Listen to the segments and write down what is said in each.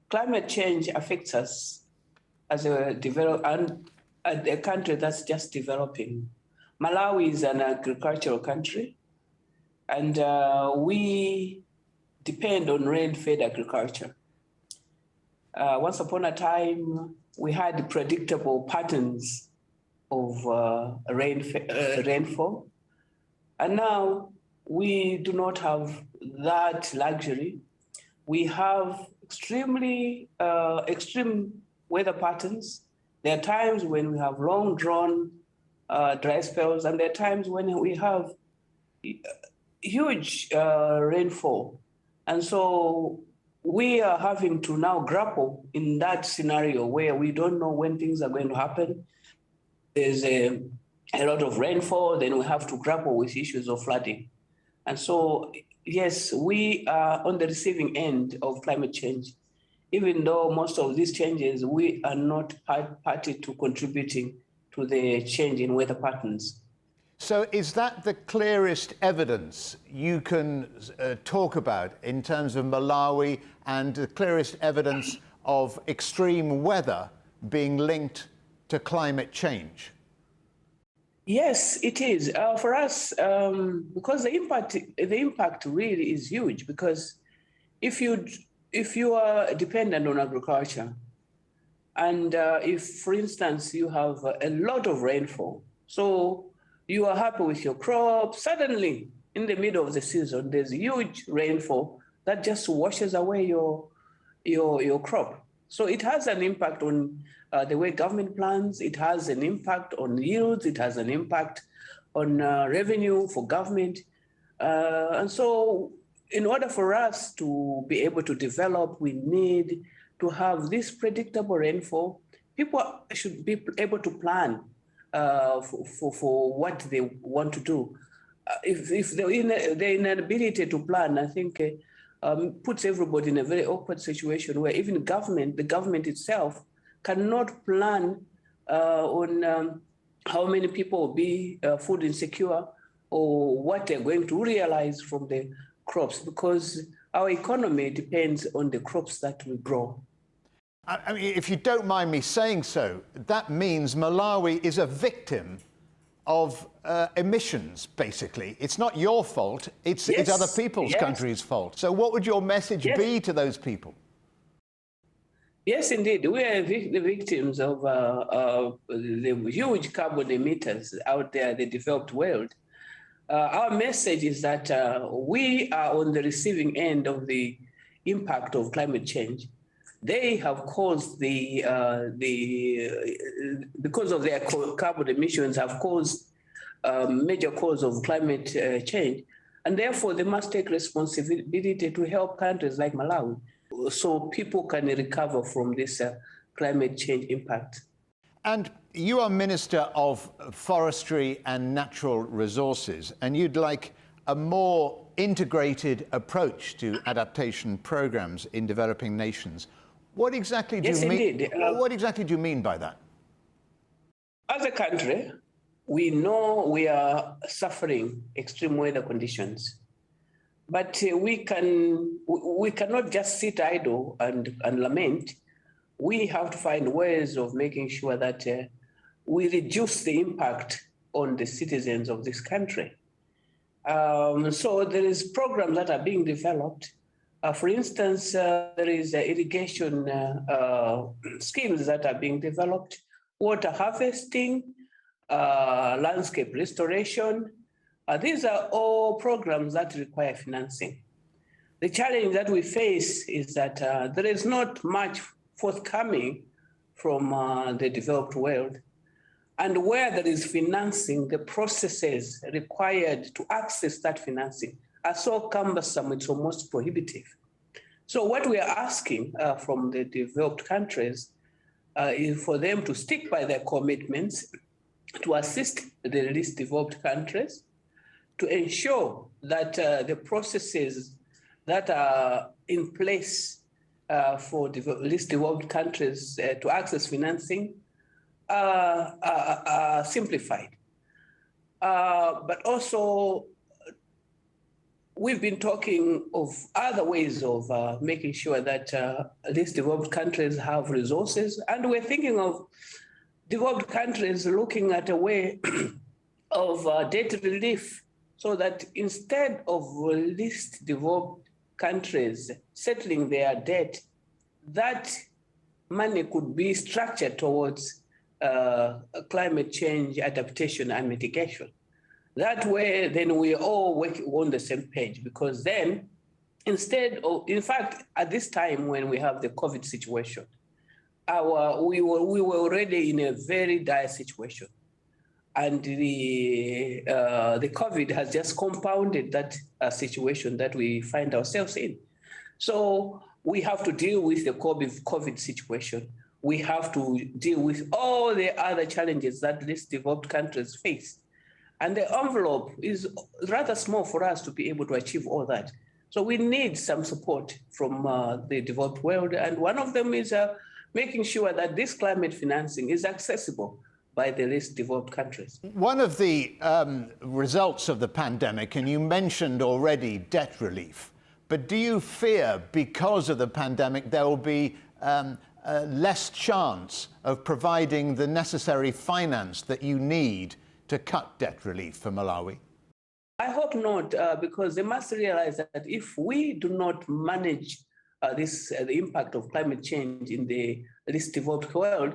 climate change affects us as a country that's just developing. Malawi is an agricultural country, and we depend on rain-fed agriculture. Once upon a time, we had predictable patterns of rainfall, and now we do not have that luxury. We have extreme weather patterns. There are times when we have long drawn dry spells, and there are times when we have huge rainfall. And so we are having to now grapple in that scenario where we don't know when things are going to happen. There's a lot of rainfall, then we have to grapple with issues of flooding. And so, yes, we are on the receiving end of climate change. Even though most of these changes, we are not party to contributing to the change in weather patterns. So is that the clearest evidence you can talk about in terms of Malawi and the clearest evidence of extreme weather being linked to climate change? Yes, it is. For us, because the impact really is huge, because if you are dependent on agriculture, and if, for instance, you have a lot of rainfall, so you are happy with your crop, suddenly in the middle of the season, there's huge rainfall that just washes away your crop. So it has an impact on the way government plans, it has an impact on yields, it has an impact on revenue for government. And so in order for us to be able to develop, we need to have this predictable rainfall. People should be able to plan for what they want to do. If the inability to plan, I think, puts everybody in a very awkward situation where even the government itself cannot plan on how many people will be food insecure or what they're going to realize from the crops, because our economy depends on the crops that we grow. I mean, if you don't mind me saying so, that means Malawi is a victim of emissions, basically. It's not your fault, it's other people's countries' fault. So what would your message be to those people? Yes, indeed. We are the victims of the huge carbon emitters out there, the developed world. Our message is that we are on the receiving end of the impact of climate change. They have caused because of their carbon emissions, have caused major cause of climate change, and therefore they must take responsibility to help countries like Malawi, so people can recover from this climate change impact. And you are Minister of Forestry and Natural Resources, and you'd like a more integrated approach to adaptation programs in developing nations. What exactly do you mean? What exactly do you mean by that? As a country, we know we are suffering extreme weather conditions, but we cannot just sit idle and lament. We have to find ways of making sure that we reduce the impact on the citizens of this country. So there is programs that are being developed. For instance, there is irrigation schemes that are being developed, water harvesting, landscape restoration. These are all programs that require financing. The challenge that we face is that there is not much forthcoming from the developed world. And where there is financing, the processes required to access that financing are so cumbersome, it's almost prohibitive. So what we are asking from the developed countries is for them to stick by their commitments to assist the least developed countries, to ensure that the processes that are in place for least developed countries to access financing are simplified. But also, we've been talking of other ways of making sure that these developed countries have resources. And we're thinking of developed countries looking at a way of debt relief, so that instead of least developed countries settling their debt, that money could be structured towards climate change adaptation and mitigation. That way, then we all work on the same page, because then instead of, in fact, at this time when we have the COVID situation, we were already in a very dire situation. And the COVID has just compounded that situation that we find ourselves in. So we have to deal with the COVID situation. We have to deal with all the other challenges that these developed countries face. And the envelope is rather small for us to be able to achieve all that. So we need some support from the developed world. And one of them is making sure that this climate financing is accessible by the least developed countries. One of the results of the pandemic, and you mentioned already debt relief, but do you fear because of the pandemic there will be less chance of providing the necessary finance that you need to cut debt relief for Malawi? I hope not, because they must realize that if we do not manage the impact of climate change in the least developed world,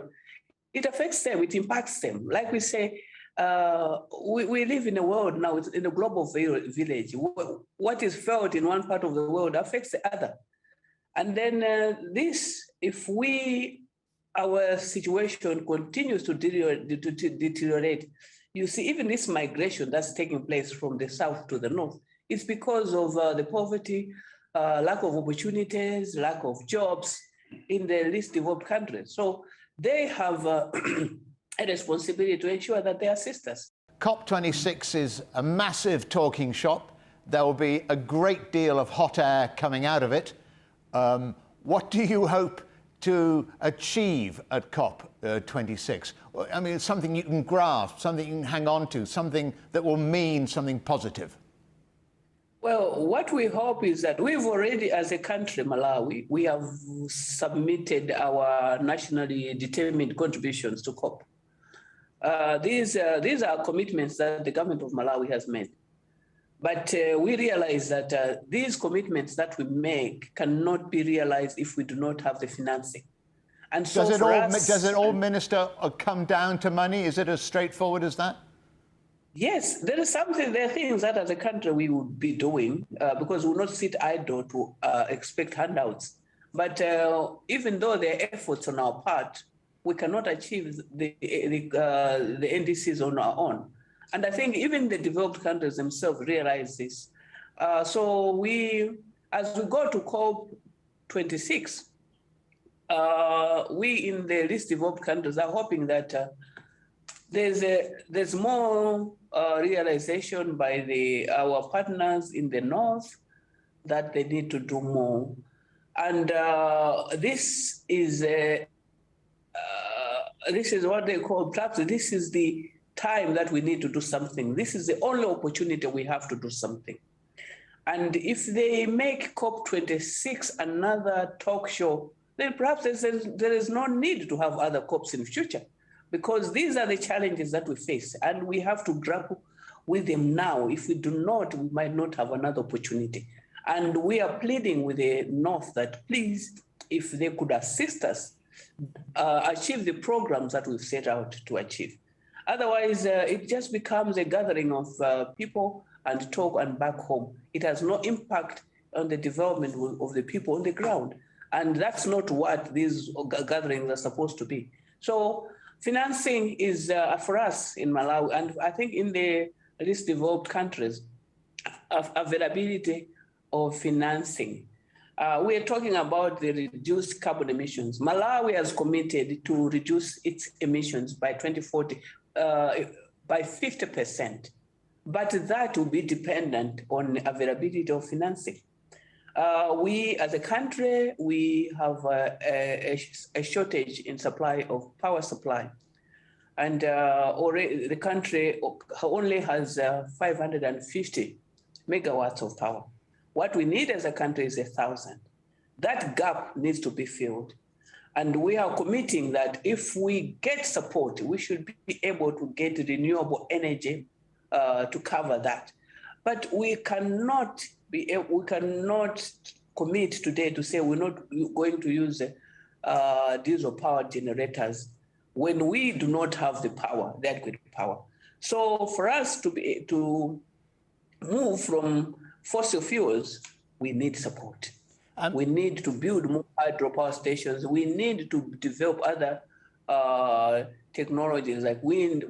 it affects them, it impacts them. Like we say, we live in a world now, it's in a global village. What is felt in one part of the world affects the other. And then if our situation continues to deteriorate, you see, even this migration that's taking place from the south to the north, it's because of the poverty, lack of opportunities, lack of jobs in the least developed countries. So they have a responsibility to ensure that they assist us. COP26 is a massive talking shop. There will be a great deal of hot air coming out of it. What do you hope to achieve at COP26? I mean, it's something you can grasp, something you can hang on to, something that will mean something positive. Well, what we hope is that we've already, as a country, Malawi, we have submitted our nationally determined contributions to COP. These are commitments that the government of Malawi has made. But we realize that these commitments that we make cannot be realized if we do not have the financing. And so does it all, Minister, come down to money? Is it as straightforward as that? Yes, there are things that as a country we would be doing because we will not sit idle to expect handouts. But even though there are efforts on our part, we cannot achieve the NDCs on our own. And I think even the developed countries themselves realize this. So as we go to COP26, we in the least developed countries are hoping that there's more realization by our partners in the north that they need to do more, and this is what they call, perhaps this is the time that we need to do something. This is the only opportunity we have to do something. And if they make COP26 another talk show, then perhaps there is no need to have other COPs in the future, because these are the challenges that we face and we have to grapple with them now. If we do not, we might not have another opportunity. And we are pleading with the North that please, if they could assist us, achieve the programs that we've set out to achieve. Otherwise, it just becomes a gathering of people and talk and back home. It has no impact on the development of the people on the ground. And that's not what these gatherings are supposed to be. So financing is for us in Malawi, and I think in the least developed countries, availability of financing. We are talking about the reduced carbon emissions. Malawi has committed to reduce its emissions by 2040 by 50%, but that will be dependent on availability of financing. We, as a country, we have a shortage in supply of power supply. And already the country only has 550 megawatts of power. What we need as a country is 1,000. That gap needs to be filled. And we are committing that if we get support, we should be able to get renewable energy to cover that. But we cannot commit today to say we're not going to use diesel powered generators when we do not have the power, the adequate power. So for us to move from fossil fuels, we need support. We need to build more hydropower stations. We need to develop other technologies like wind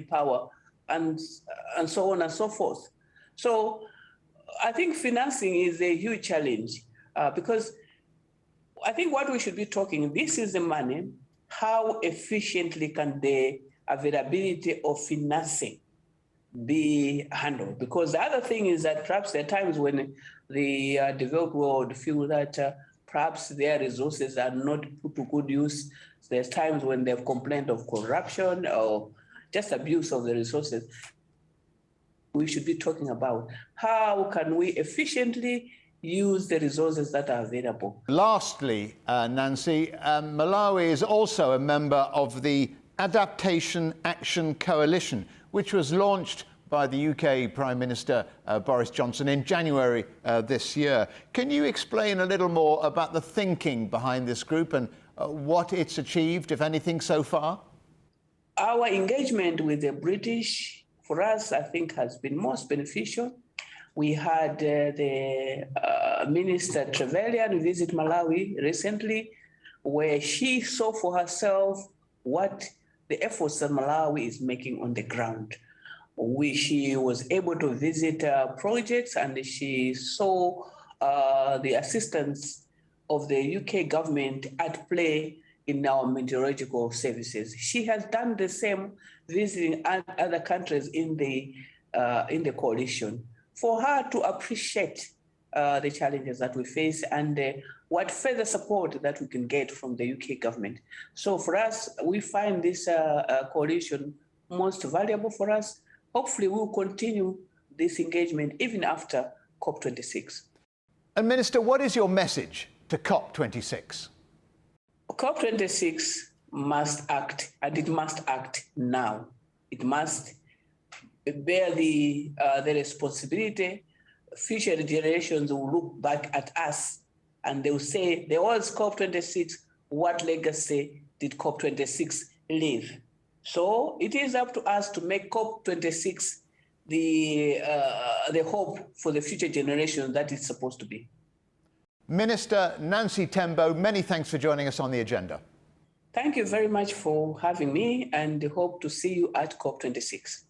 power, and so on and so forth. So I think financing is a huge challenge because I think what we should be talking, this is the money, how efficiently can the availability of financing be handled? Because the other thing is that perhaps there are times when the developed world feel that perhaps their resources are not put to good use. There's times when they've complained of corruption or just abuse of the resources. We should be talking about how can we efficiently use the resources that are available. Lastly, Nancy, Malawi is also a member of the Adaptation Action Coalition, which was launched by the UK Prime Minister Boris Johnson in January this year. Can you explain a little more about the thinking behind this group and what it's achieved, if anything, so far? Our engagement with the British, for us, I think has been most beneficial. We had the Minister Trevelyan visit Malawi recently, where she saw for herself what the efforts that Malawi is making on the ground. She was able to visit projects, and she saw the assistance of the UK government at play in our meteorological services. She has done the same, visiting other countries in the coalition, for her to appreciate the challenges that we face and what further support that we can get from the UK government. So for us, we find this coalition most valuable for us. Hopefully we'll continue this engagement even after COP26. And Minister, what is your message to COP26? COP26 must act, and it must act now. It must bear the responsibility. Future generations will look back at us and they will say, there was COP26, what legacy did COP26 leave? So it is up to us to make COP26 the hope for the future generation that it's supposed to be. Minister Nancy Tembo, many thanks for joining us on The Agenda. Thank you very much for having me, and hope to see you at COP26.